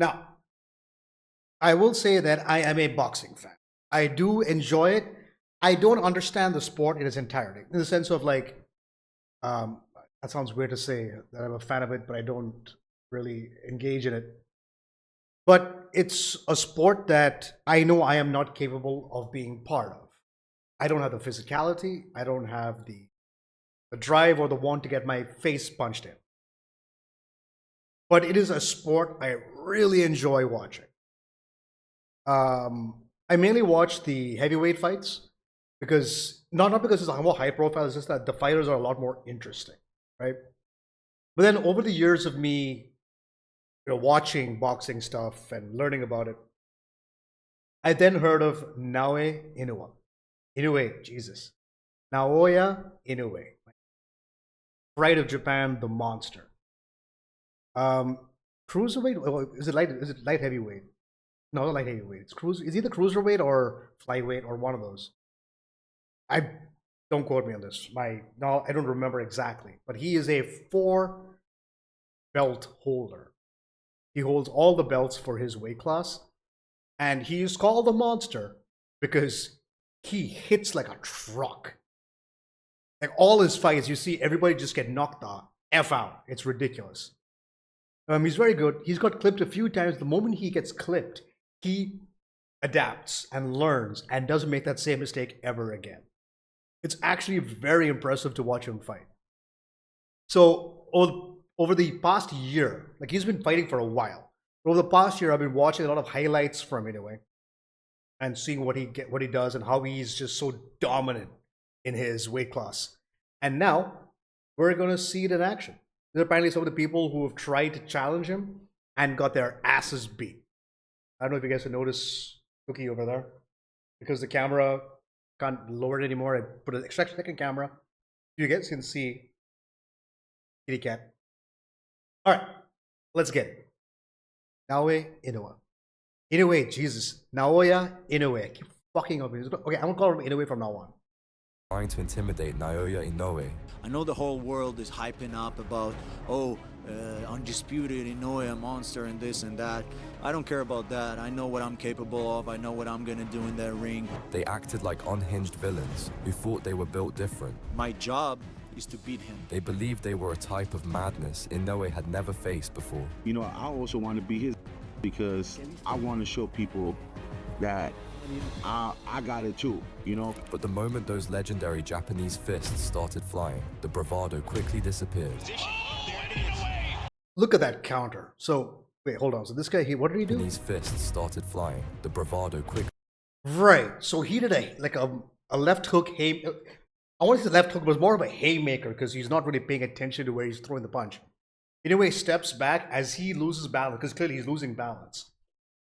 Now, I will say that I am a boxing fan. I do enjoy it. I don't understand the sport in its entirety, in the sense of like, um, that sounds weird to say that I'm a fan of it, but I don't really engage in it. But it's a sport that I know I am not capable of being part of. I don't have the physicality. I don't have the drive or the want to get my face punched in. But it is a sport I really enjoy watching. I mainly watch the heavyweight fights because not because it's a more high profile. It's just that the fighters are a lot more interesting, right? But then over the years of me, watching boxing stuff and learning about it, I then heard of Naoya Inoue. Inoue, Jesus, Naoya Inoue, pride of Japan, the monster. Um, Cruiserweight? Is it light? Is it light heavyweight? No, not light heavyweight. It's cruise. It's either cruiserweight or flyweight or one of those. I don't quote me on this. No, I don't remember exactly. But he is a 4 belt holder. He holds all the belts for his weight class, and he is called the monster because he hits like a truck. Like all his fights, you see everybody just get knocked the f out. It's ridiculous. He's very good. He's got clipped a few times. The moment he gets clipped, he adapts and learns and doesn't make that same mistake ever again. It's actually very impressive to watch him fight. So over the past year, like he's been fighting for a while. Over the past year, I've been watching a lot of highlights from him anyway, and seeing what he does and how he's just so dominant in his weight class. And now we're going to see it in action. There's apparently some of the people who have tried to challenge him and got their asses beat. I don't know if you guys can notice Cookie over there. Because the camera can't lower it anymore, I put an extra second camera. You guys can see kitty cat. Alright, let's get it. Naoya Inoue. Inoue, Jesus. Naoya Inoue. I keep fucking up. Okay, I'm gonna call him Inoue from now on. Trying to intimidate Naoya Inoue. I know the whole world is hyping up about, undisputed Inoue, a monster, and this and that. I don't care about that. I know what I'm capable of. I know what I'm gonna do in that ring. They acted like unhinged villains who thought they were built different. My job is to beat him. They believed they were a type of madness Inoue had never faced before. You know, I also want to be his because I want to show people that I got it too, you know? But the moment those legendary Japanese fists started flying, the bravado quickly disappeared. Look at that counter. So, wait, hold on. So this guy, what did he do? Japanese fists started flying, the bravado quickly. Right. So he did a left hook I want to say left hook, but it was more of a haymaker because he's not really paying attention to where he's throwing the punch. Anyway, steps back as he loses balance, because clearly he's losing balance.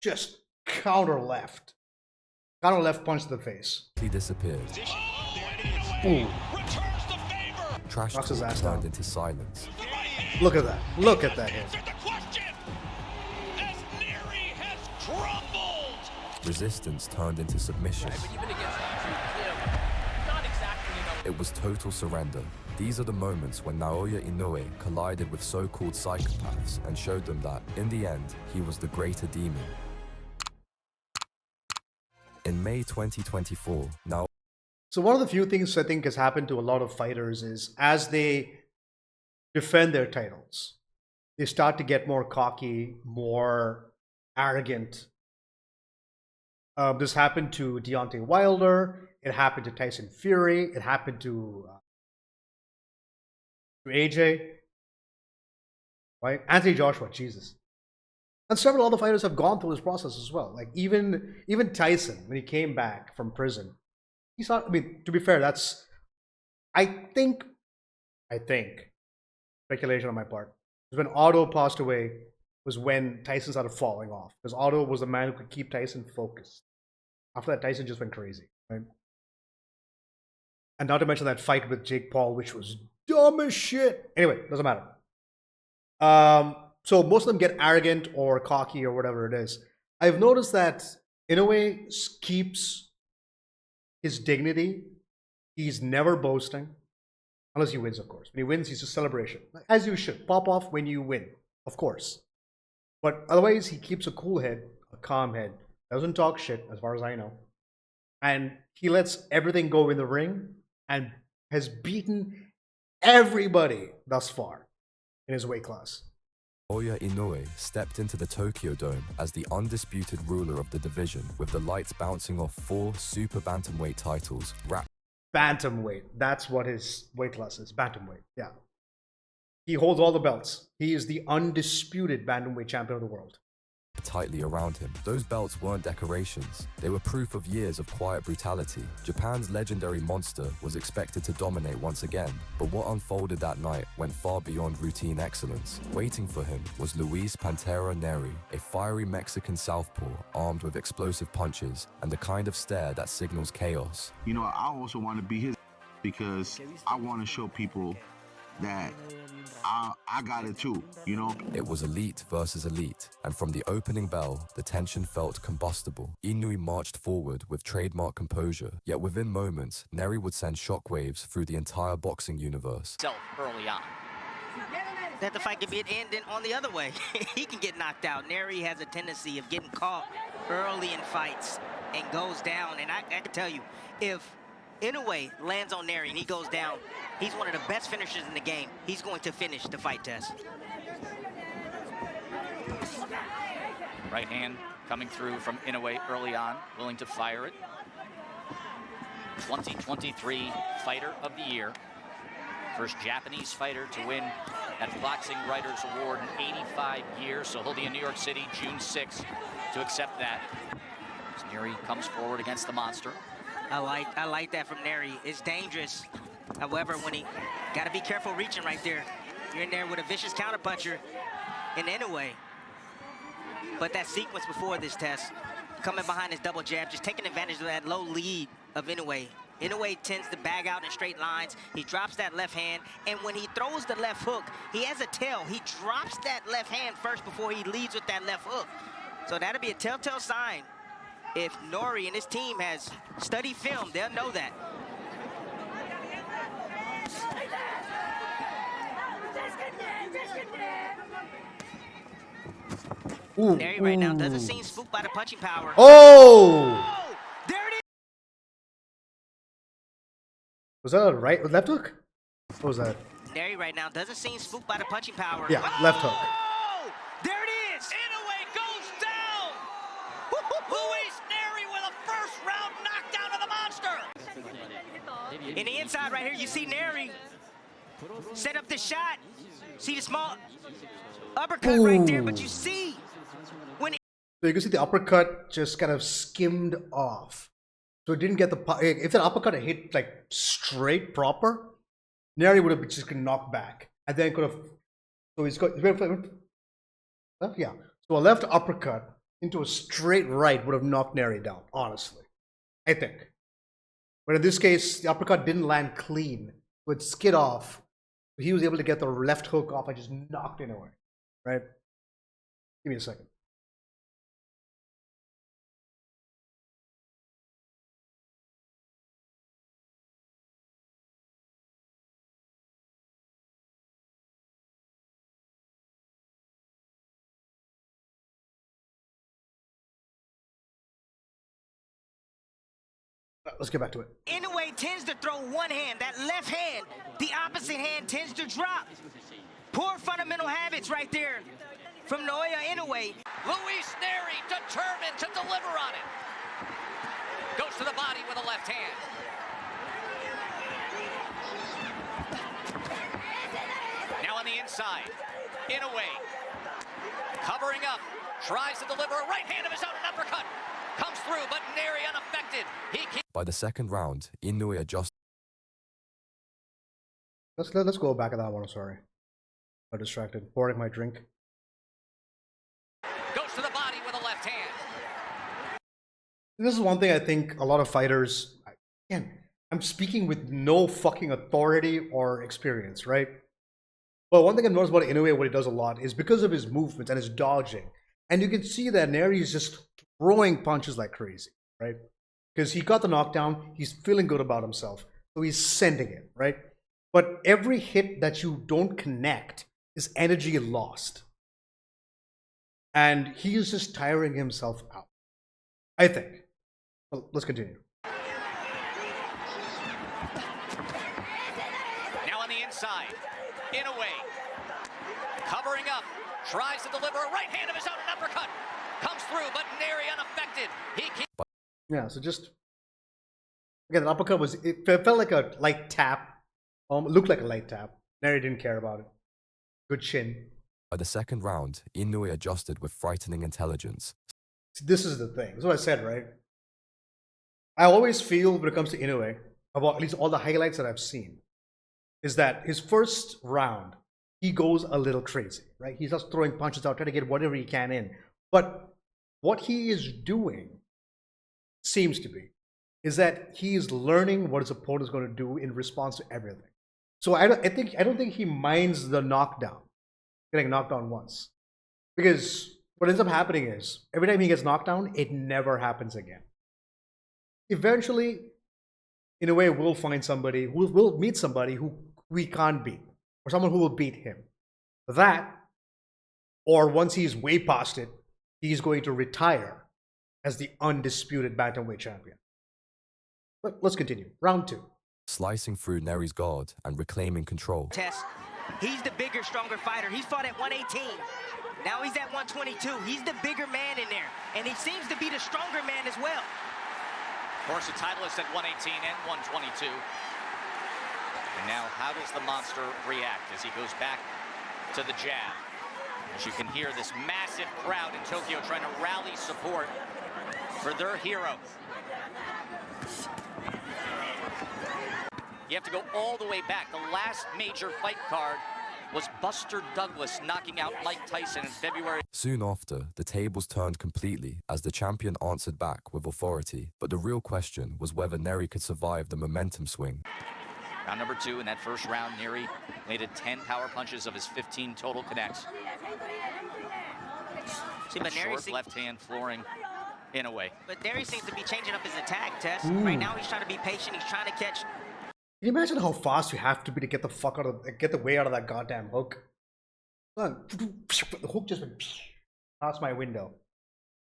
Just counter left punch to the face. He disappeared. Ooh. Trash Knocks his talk ass turned down. into silence. Look at that. Look at that hit. Resistance turned into submission. It was total surrender. These are the moments when Naoya Inoue collided with so-called psychopaths and showed them that, in the end, he was the greater demon. In May 2024, So one of the few things I think has happened to a lot of fighters is as they defend their titles, they start to get more cocky, more arrogant. This happened to Deontay Wilder. It happened to Tyson Fury. It happened to AJ. Right? Anthony Joshua, Jesus. And several other fighters have gone through this process as well. Like even Tyson, when he came back from prison, he saw. I mean, to be fair, that's I think speculation on my part. When Otto passed away was when Tyson started falling off. Because Otto was the man who could keep Tyson focused. After that, Tyson just went crazy, right? And not to mention that fight with Jake Paul, which was dumb as shit. Anyway, doesn't matter. So most of them get arrogant or cocky or whatever it is. I've noticed that Inoue keeps his dignity. He's never boasting. Unless he wins, of course. When he wins, he's a celebration. As you should. Pop off when you win, of course. But otherwise, he keeps a cool head, a calm head, doesn't talk shit, as far as I know. And he lets everything go in the ring and has beaten everybody thus far in his weight class. Naoya Inoue stepped into the Tokyo Dome as the undisputed ruler of the division, with the lights bouncing off 4 super bantamweight titles wrapped Bantamweight. That's what his weight class is. Bantamweight. Yeah. He holds all the belts. He is the undisputed bantamweight champion of the world. tightly around him. Those belts weren't decorations. They were proof of years of quiet brutality. Japan's legendary monster was expected to dominate once again, but what unfolded that night went far beyond routine excellence. Waiting for him was Luis Pantera Neri, a fiery Mexican southpaw armed with explosive punches and the kind of stare that signals chaos. You know, I also want to be his because I want to show people that I got it too, you know? It was elite versus elite, and from the opening bell, the tension felt combustible. Inoue marched forward with trademark composure, yet within moments, Neri would send shockwaves through the entire boxing universe. Early on. That the fight could be ending on the other way. He can get knocked out. Neri has a tendency of getting caught early in fights and goes down, and I can tell you, if Inoue lands on Neri and he goes down, he's one of the best finishers in the game. He's going to finish the fight test. Right hand coming through from Inoue early on, willing to fire it. 2023 Fighter of the Year. First Japanese fighter to win that Boxing Writers Award in 85 years. So he'll be in New York City June 6th to accept that. As Neri comes forward against the monster. I like that from Neri. It's dangerous. However, when he got to be careful reaching right there. You're in there with a vicious counterpuncher in Inoue. But that sequence before this test, coming behind his double jab, just taking advantage of that low lead of Inoue. Inoue tends to bag out in straight lines. He drops that left hand, and when he throws the left hook, he has a tail. He drops that left hand first before he leads with that left hook. So that'll be a telltale sign. If Nori and his team has studied film, they'll know that. Ooh, Neri right now doesn't seem spooked by the punching power. Oh! There it is! Was that a right left hook? What was that? Neri right now doesn't seem spooked by the punching power. Yeah, left hook. Oh! There it is! Inoue goes down! Luis Neri with a first-round knockdown of the monster! In the inside right here, you see Neri set up the shot. See the small uppercut right there, but you see when So you can see the uppercut just kind of skimmed off. So it didn't get the... If that uppercut had hit like straight proper, Neri would have just been knocked back. And then could have... So he's got... Yeah. So a left uppercut into a straight right would have knocked Neri down, honestly. I think. But in this case, the uppercut didn't land clean. So it skid off. He was able to get the left hook off and just knocked it away. Right? Give me a second. Let's get back to it. Inoue tends to throw one hand, that left hand, the opposite hand tends to drop. Poor fundamental habits right there from Naoya Inoue. Luis Neri determined to deliver on it. Goes to the body with a left hand. Now on the inside, Inoue covering up, tries to deliver a right hand of his own, an uppercut. Comes through, but Neri unaffected. By the second round, Inoue adjusted. Let's go back at that one. I'm sorry. I'm distracted. Pouring my drink. Goes to the body with a left hand. This is one thing I think a lot of fighters... Again, I'm speaking with no fucking authority or experience, right? But one thing I've noticed about Inoue, what he does a lot, is because of his movements and his dodging. And you can see that Neri is just throwing punches like crazy, right? Because he got the knockdown, he's feeling good about himself, so he's sending it, right? But every hit that you don't connect is energy lost. And he is just tiring himself out, I think. Well, let's continue. Now on the inside, Inoue, covering up, tries to deliver a right hand of his own, an uppercut. Comes through, but Neri unaffected. He keeps... Yeah, so just... Again, the uppercut was... It felt like a light tap. Looked like a light tap. Neri didn't care about it. Good chin. By the second round, Inoue adjusted with frightening intelligence. This is the thing. That's what I said, right? I always feel when it comes to Inoue, about at least all the highlights that I've seen, is that his first round, he goes a little crazy, right? He starts throwing punches out, trying to get whatever he can in. But what he is doing, seems to be, is that he is learning what his opponent is going to do in response to everything. So I don't think he minds the knockdown, getting knocked down once, because what ends up happening is every time he gets knocked down, it never happens again. Eventually, in a way, we'll find somebody, we'll meet somebody who we can't beat, or someone who will beat him. That, or once he's way past it, he's going to retire as the undisputed bantamweight champion. But let's continue. Round 2. Slicing through Neri's guard and reclaiming control. Test. He's the bigger, stronger fighter. He fought at 118. Now he's at 122. He's the bigger man in there. And he seems to be the stronger man as well. Of course, the titleist at 118 and 122. And now, how does the monster react as he goes back to the jab? As you can hear, this massive crowd in Tokyo trying to rally support for their hero. You have to go all the way back. The last major fight card was Buster Douglas knocking out Mike Tyson in February. Soon after, the tables turned completely as the champion answered back with authority. But the real question was whether Neri could survive the momentum swing. Round number 2, in that first round, Neri landed 10 power punches of his 15 total connects. See, but Neri Short left hand flooring Inoue. But Neri seems to be changing up his attack, Tess. Right now, he's trying to be patient. He's trying to catch. Can you imagine how fast you have to be to get the way out of that goddamn hook? The hook just went past my window.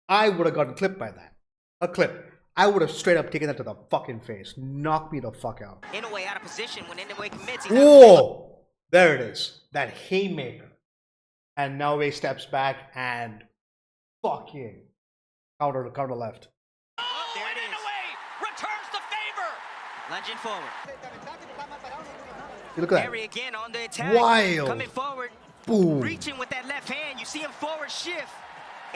I would have gotten clipped by that. A clip. I would have straight up taken that to the fucking face. Knock me the fuck out. Inoue out of position. When Inoue commits, Whoa! There it is. That haymaker. And Naoya steps back and fucking counter left. Oh, there and it is. Inoue returns the favor. Lunging forward. Look at Neri that. again on the attack. Wild. Coming forward. Boom. Reaching with that left hand. You see him forward shift.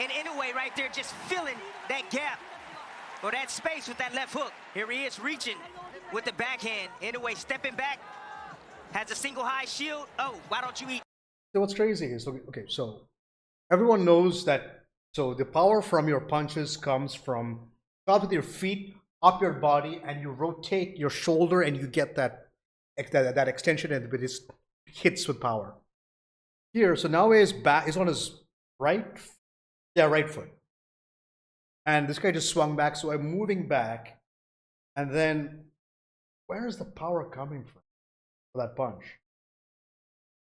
And Inoue right there just filling that gap. Or that space with that left hook. Here he is reaching with the backhand. Inoue stepping back. Has a single high shield. Oh, why don't you eat? So what's crazy is, okay, so everyone knows that, so the power from your punches comes from, start with your feet, up your body, and you rotate your shoulder and you get that extension and it just hits with power. Here, so now his back is on his right foot. And this guy just swung back, so I'm moving back. And then, where is the power coming from for that punch?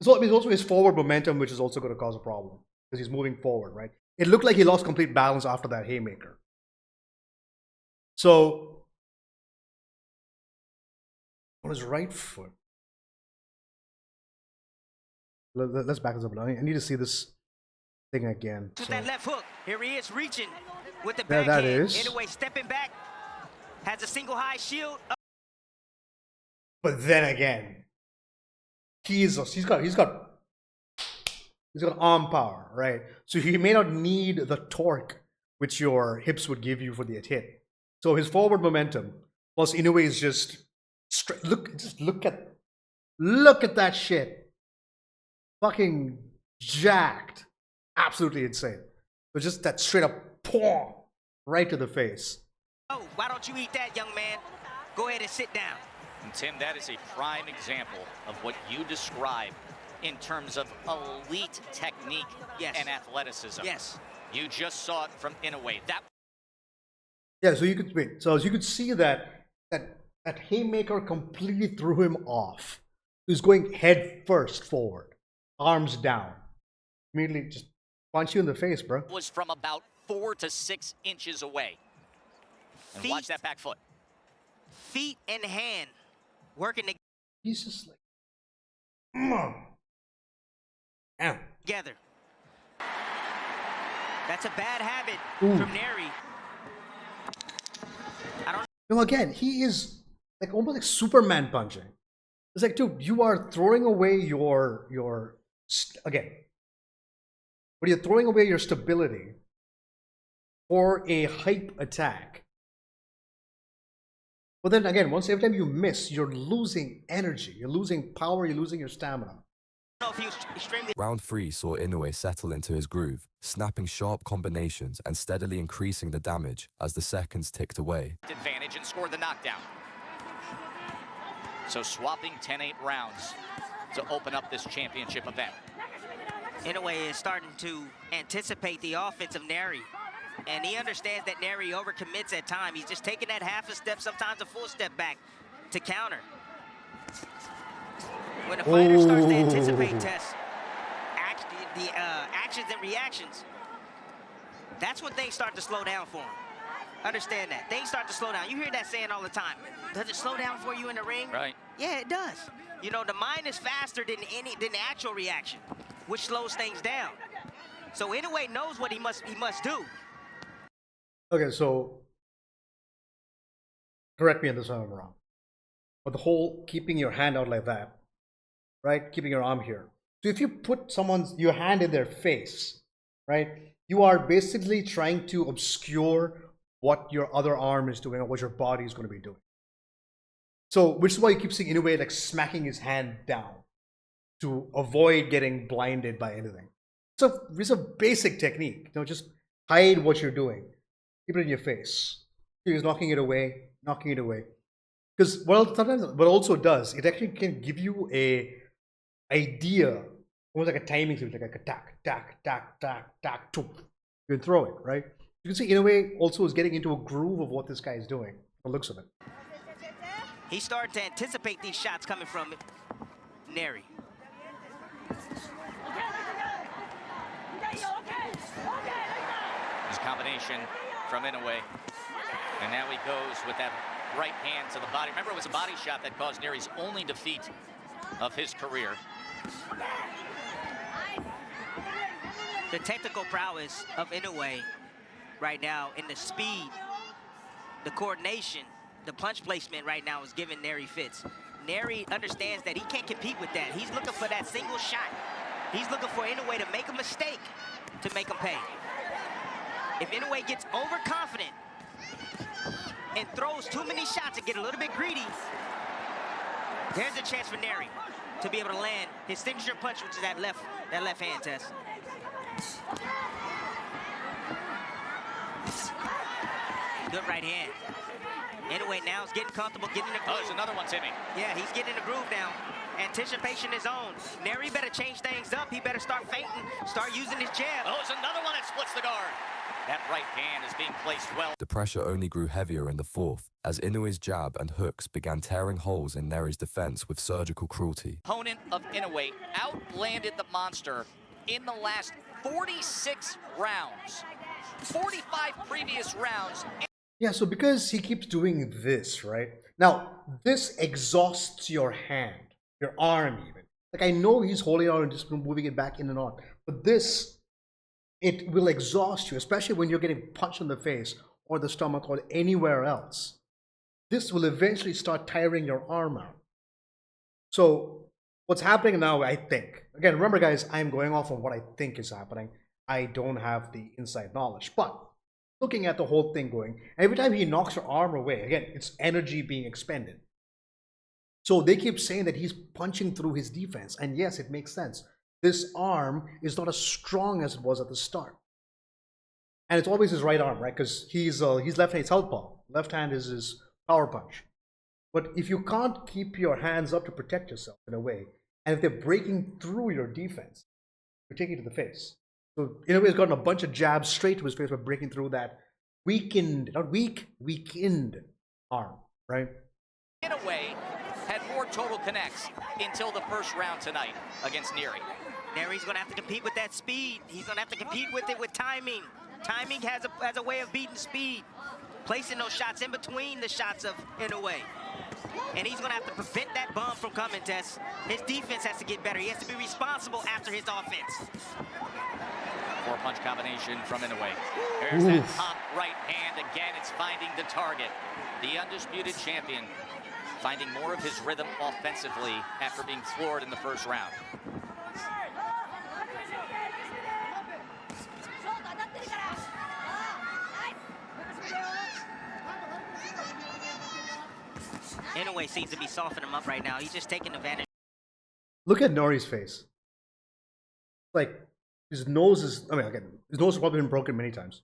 So it means also his forward momentum, which is also going to cause a problem because he's moving forward, right? It looked like he lost complete balance after that haymaker. So, on his right foot. Let's back this up. I need to see this thing again. With that left hook. Here he is reaching with the There backhand. that is. Inoue stepping back. Has a single high shield. But then again, he's got arm power, right? So he may not need the torque which your hips would give you for the hit. So his forward momentum plus Inoue is just look at that shit. Fucking jacked. Absolutely insane. So just that straight up paw right to the face. Oh, why don't you eat that, young man? Go ahead and sit down. And Tim, that is a prime example of what you describe in terms of elite technique and athleticism. Yes. You just saw it from Inoue. Yeah, so you could wait. So as you could see that haymaker completely threw him off. He was going head first forward, arms down. Immediately just punch you in the face, bro. Was from about 4 to 6 inches away. And watch that back foot. Feet and hand working He's just like, damn. together. That's a bad habit Ooh. from Neri. I don't No, again, he is like almost like Superman punching. It's like, dude, you are throwing away again. But you're throwing away your stability for a hype attack. But then again, every time you miss, you're losing energy, you're losing power, you're losing your stamina. know if he was extremely Round 3 saw Inoue settle into his groove, snapping sharp combinations and steadily increasing the damage as the seconds ticked away. Advantage and scored the knockdown. So swapping 10-8 rounds to open up this championship event. Inoue is starting to anticipate the offense of Neri. And he understands that Neri overcommits at times. He's just taking that half a step, sometimes a full step back to counter. When a fighter starts to anticipate tests, actions and reactions, that's when things start to slow down for him. Understand that. Things start to slow down. You hear that saying all the time. Does it slow down for you in the ring? Right. Yeah, it does. You know, the mind is faster than the actual reaction, which slows things down. So Inoue knows what he must do. Okay, so correct me on this if I'm wrong. But the whole keeping your hand out like that, right? Keeping your arm here. So if you put your hand in their face, right? You are basically trying to obscure what your other arm is doing or what your body is going to be doing. So, which is why you keep seeing Inoue like smacking his hand down to avoid getting blinded by anything. So it's a basic technique. You know, just hide what you're doing. Keep it in your face. He's knocking it away. Because what also does, it actually can give you a idea, almost like a timing sequence, like a tack, you can throw it, right? You can see Inoue also is getting into a groove of what this guy is doing, the looks of it. He started to anticipate these shots coming from Neri. His combination from Inoue. And now he goes with that right hand to the body. Remember, it was a body shot that caused Neri's only defeat of his career. The technical prowess of Inoue right now, and the speed, the coordination, the punch placement right now is giving Neri fits. Neri understands that he can't compete with that. He's looking for that single shot. He's looking for Inoue to make a mistake to make him pay. If Inoue gets overconfident and throws too many shots and get a little bit greedy, there's a chance for Neri to be able to land his signature punch, which is that left hand test. Good right hand. Inoue now is getting comfortable, getting in the groove. Oh, there's another one, Timmy. Yeah, he's getting in the groove now. Anticipation is on. Neri better change things up. He better start feinting, start using his jab. Oh, there's another one that splits the guard. That right hand is being placed well. The pressure only grew heavier in the fourth, as Inoue's jab and hooks began tearing holes in Neri's defense with surgical cruelty. Opponent of Inoue outlanded the monster in the last 46 rounds. 45 previous rounds. Yeah, so because he keeps doing this, right? Now, this exhausts your hand, your arm even. Like, I know he's holding it on and just moving it back in and on, but this, it will exhaust you, especially when you're getting punched in the face or the stomach or anywhere else. This will eventually start tiring your arm out. So what's happening now, I think, again, remember guys, I'm going off on what I think is happening. I don't have the inside knowledge, but looking at the whole thing going, every time he knocks your arm away, again, it's energy being expended. So they keep saying that he's punching through his defense, and yes, it makes sense. This arm is not as strong as it was at the start. And it's always his right arm, right? Because he's left-handed southpaw. Left hand is his power punch. But if you can't keep your hands up to protect yourself in a way, and if they're breaking through your defense, you're taking it to the face. So Inoue's gotten a bunch of jabs straight to his face by breaking through that weakened arm, right? Inoue had more total connects until the first round tonight against Neri. Neri's going to have to compete with that speed. He's going to have to compete with it with timing. Timing has a way of beating speed, placing those shots in between the shots of Inoue. And he's going to have to prevent that bump from coming, Tess. His defense has to get better. He has to be responsible after his offense. 4-punch combination from Inoue. There's that top right hand. Again, it's finding the target. The undisputed champion finding more of his rhythm offensively after being floored in the first round. Inoue seems to be softening him up right now. He's just taking advantage. Look at Nori's face. Like, his nose is, I mean, again, his nose has probably been broken many times.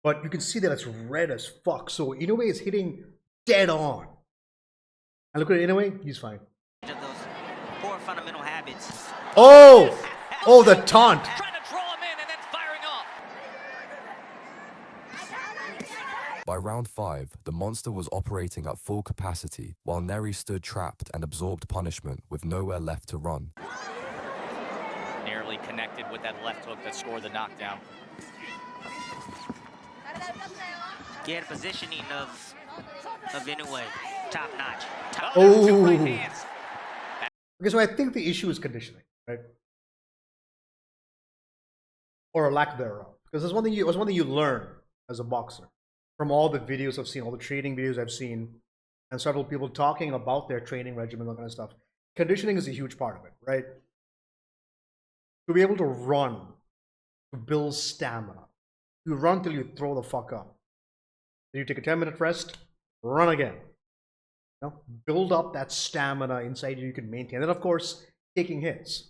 But you can see that it's red as fuck. So Inoue is hitting dead on. And look at Inoue, he's fine. Of those poor fundamental habits. Oh! Oh, the taunt. Trying to draw him in and then firing off. By round 5, the monster was operating at full capacity, while Neri stood trapped and absorbed punishment with nowhere left to run. Nearly connected with that left hook that scored the knockdown. Get positioning of Inoue, top notch. Oh, two right hands. Okay, so I think the issue is conditioning, right? Or a lack thereof. Because there's one thing you learn as a boxer from all the videos I've seen, all the training videos I've seen, and several people talking about their training regimen, that kind of stuff. Conditioning is a huge part of it, right? To be able to run, to build stamina. You run till you throw the fuck up. Then you take a 10-minute rest, run again. You know, build up that stamina inside you can maintain. And of course, taking hits.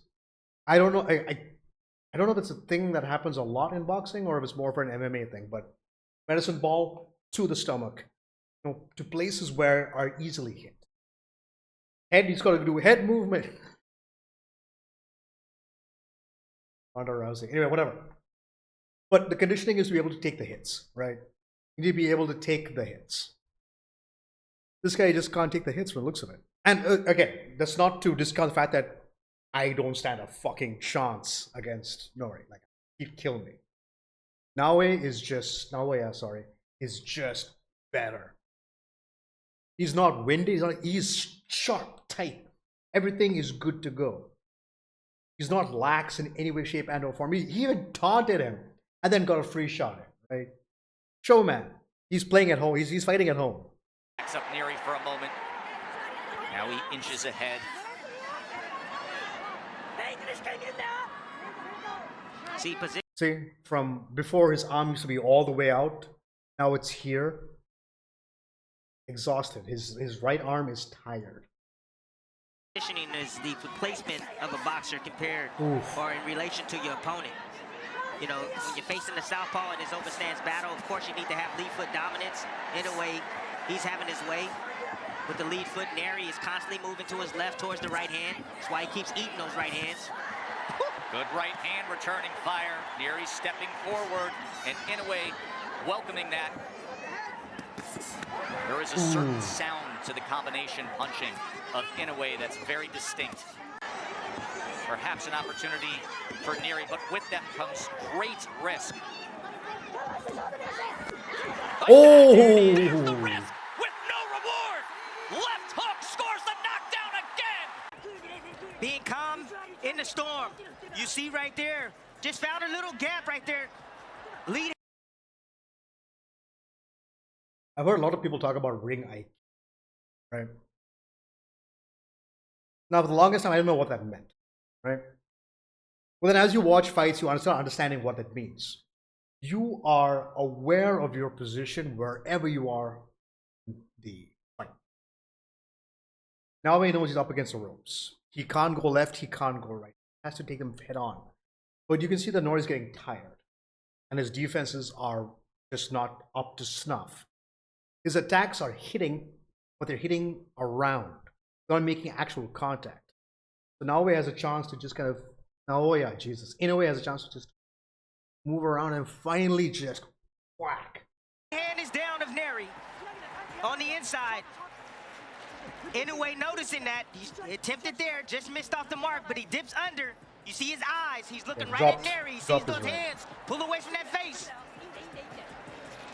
I don't know. I don't know if it's a thing that happens a lot in boxing or if it's more for an MMA thing. But medicine ball to the stomach, you know, to places where are easily hit. Head, he's got to do head movement. Ronda Rousey. Anyway, whatever. But the conditioning is to be able to take the hits, right? You need to be able to take the hits. This guy just can't take the hits from the looks of it. And again, that's not to discount the fact that I don't stand a fucking chance against Nori. Like, he'd kill me. Naoya is just better. He's not windy, he's sharp, tight. Everything is good to go. He's not lax in any way, shape, and or form. He even taunted him and then got a free shot in, right? Showman. He's playing at home. He's fighting at home. Backs up Neri for a moment. Now he inches ahead. See, from before his arm used to be all the way out, now it's here. Exhausted. His right arm is tired. Positioning is the placement of a boxer compared or in relation to your opponent. You know, when you're facing the southpaw in his overstance battle, of course you need to have lead foot dominance. In a way, he's having his way with the lead foot. Neri is constantly moving to his left towards the right hand. That's why he keeps eating those right hands. Good right hand returning fire. Neri stepping forward and Inoue welcoming that. There is a certain sound to the combination punching of Inoue that's very distinct. Perhaps an opportunity for Neri, but with them comes great risk. Oh! There's the risk with no reward. Left hook scores the knockdown again. Being calm in the storm. You see right there, just found a little gap right there. Lead. I've heard a lot of people talk about ring IQ, right? Now, for the longest time, I didn't know what that meant, right? Well, then as you watch fights, you start understanding what that means. You are aware of your position wherever you are in the fight. Now he knows he's up against the ropes. He can't go left, he can't go right. He has to take them head on. But you can see that Nori's getting tired. And his defenses are just not up to snuff. His attacks are hitting, but they're hitting around. They're not making actual contact. So Naoya has a chance to just kind of, Inoue has a chance to just move around and finally just whack. Hand is down of Neri on the inside. Inoue noticing that. He attempted there, just missed off the mark, but he dips under. You see his eyes. He's looking Yeah, right dropped- at Neri. He sees dropped his those right. hands. Pull away from that face.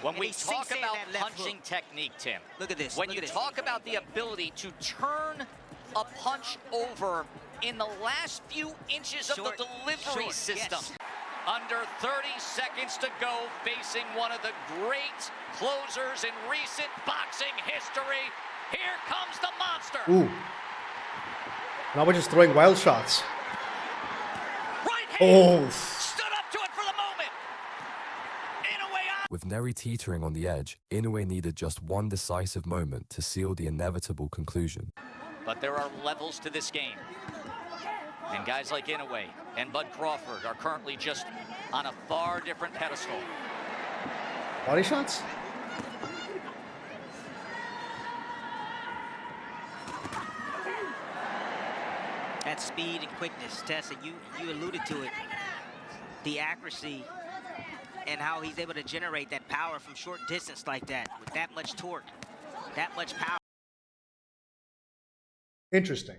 When And we he talk sinks in about that left punching hook. technique, Tim, Look at this. when Look you at this. talk about the ability to turn a punch over in the last few inches of Short, the delivery short, system. yes. Under 30 seconds to go, facing one of the great closers in recent boxing history. Here comes the monster. Ooh. Now we're just throwing wild shots. Right hand. Oh. Stood up to it for the moment. Inoue out. With Neri teetering on the edge, Inoue needed just one decisive moment to seal the inevitable conclusion. But there are levels to this game. And guys like Inoue and Bud Crawford are currently just on a far different pedestal. Body shots? That speed and quickness, Tessa, you alluded to it. The accuracy and how he's able to generate that power from short distance like that with that much torque, that much power. Interesting.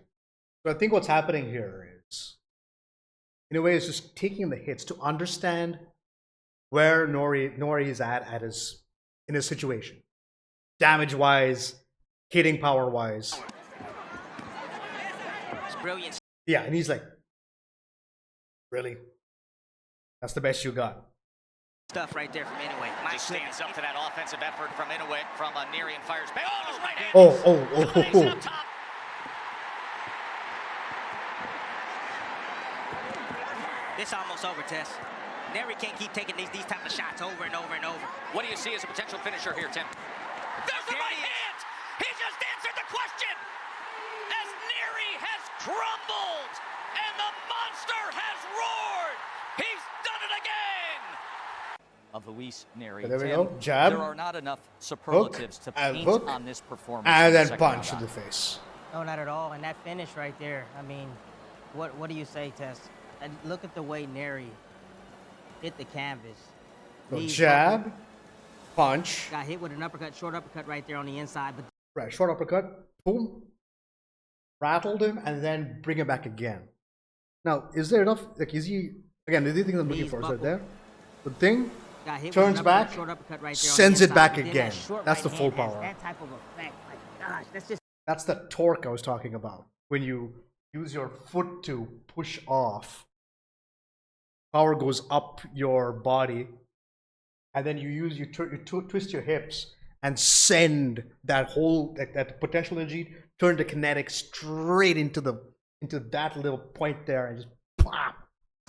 So I think what's happening here is, in a way, is just taking the hits to understand where Nori is at his in his situation, damage wise, hitting power wise. It's brilliant Yeah, and he's like, really? That's the best you got. stuff right there from Inoue. My Just goodness. stands up to that offensive effort from Inoue, from Neri, and fires back. Oh, his right hand. Oh. Combination up top. This almost over, Tess. Neri can't keep taking these type of shots over and over and over. What do you see as a potential finisher here, Tim? There's the There right it is. hand! He just answered the question! As Neri has crumbled and the monster has roared! He's done it again! Of Luis Neri. Okay, there we Tim, go. Jab. There are not enough superlatives to and paint hook, on this performance. And in the then second punch in round. the face. No, not at all. And that finish right there, I mean, what do you say, Tess? And look at the way Neri hit the canvas. So Knees jab, buckled, punch, got hit with an uppercut, short uppercut right there on the inside. But right, short uppercut, boom, rattled him, and then bring him back again. Now, is there enough? Like, is he again? The thing I'm looking Knees for is right buckled. there. The thing got hit turns with an uppercut, back, short uppercut right there on sends the it inside, back but then again. that short That's the right full hand has power. That type of effect. My gosh, that's just That's the torque I was talking about. When you use your foot to push off, power goes up your body, and then you twist your hips and send that whole that potential energy, turn the kinetic straight into that little point there, and just pop.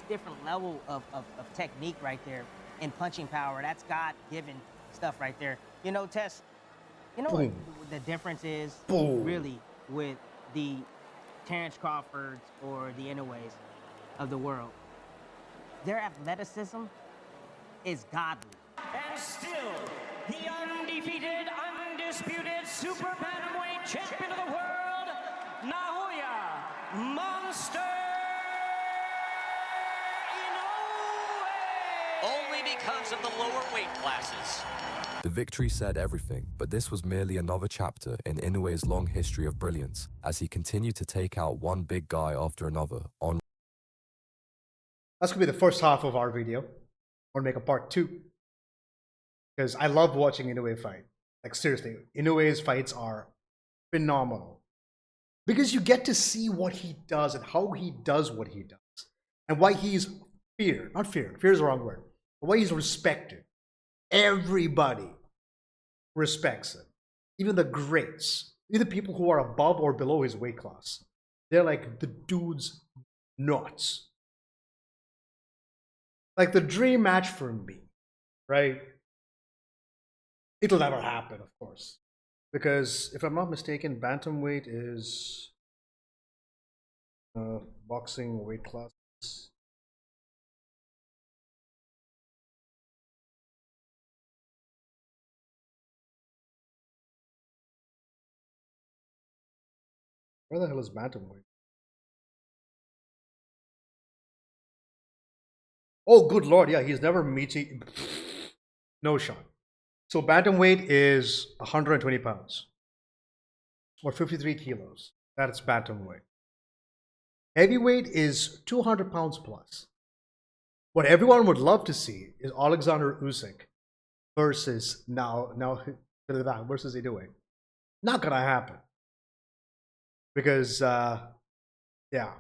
different level of technique right there and punching power. That's God-given stuff right there. You know, Tess, you know what Boom. the difference is Boom. really with the Terrence Crawfords or the Inoues of the world? Their athleticism is godly. And still, the undefeated, undisputed super bantamweight champion of the world, Naoya Monster Inoue! Only because of the lower weight classes. The victory said everything, but this was merely another chapter in Inoue's long history of brilliance, as he continued to take out one big guy after another on. That's gonna be the first half of our video. We're gonna make a part 2 because I love watching Inoue fight. Like, seriously, Inoue's fights are phenomenal because you get to see what he does and how he does what he does, and why he's feared. Not feared. Fear is the wrong word. But why he's respected. Everybody respects him. Even the greats, even the people who are above or below his weight class. They're like, the dude's nuts. Like, the dream match for me, right? It'll never happen, of course. Because, if I'm not mistaken, bantamweight is boxing weight classes. Where the hell is bantamweight? Oh, good lord, yeah, he's never meeting. No shot. So bantamweight is 120 pounds or 53 kilos. That's bantamweight. Heavyweight is 200 pounds plus. What everyone would love to see is Alexander Usyk versus versus Inoue. Not gonna happen because yeah,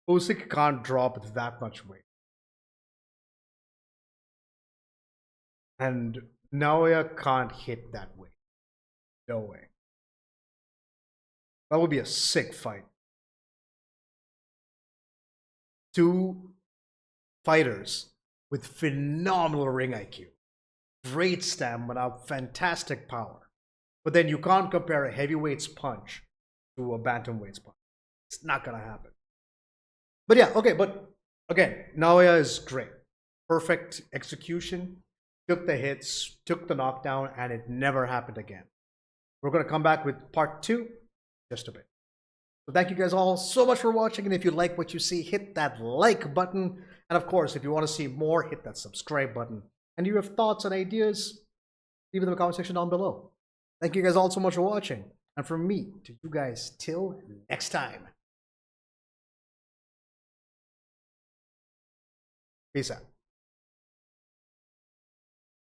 Usyk can't drop that much weight, and Naoya can't hit that weight. No way. That would be a sick fight. Two fighters with phenomenal ring IQ, great stamina, fantastic power. But then you can't compare a heavyweight's punch to a bantamweight's punch. It's not gonna happen. But yeah, okay, but again, Naoya is great. Perfect execution, took the hits, took the knockdown, and it never happened again. We're gonna come back with part 2 just a bit. So thank you guys all so much for watching, and if you like what you see, hit that like button. And of course, if you want to see more, hit that subscribe button. And if you have thoughts and ideas, leave it in the comment section down below. Thank you guys all so much for watching. And from me to you guys, till next time. Peace out.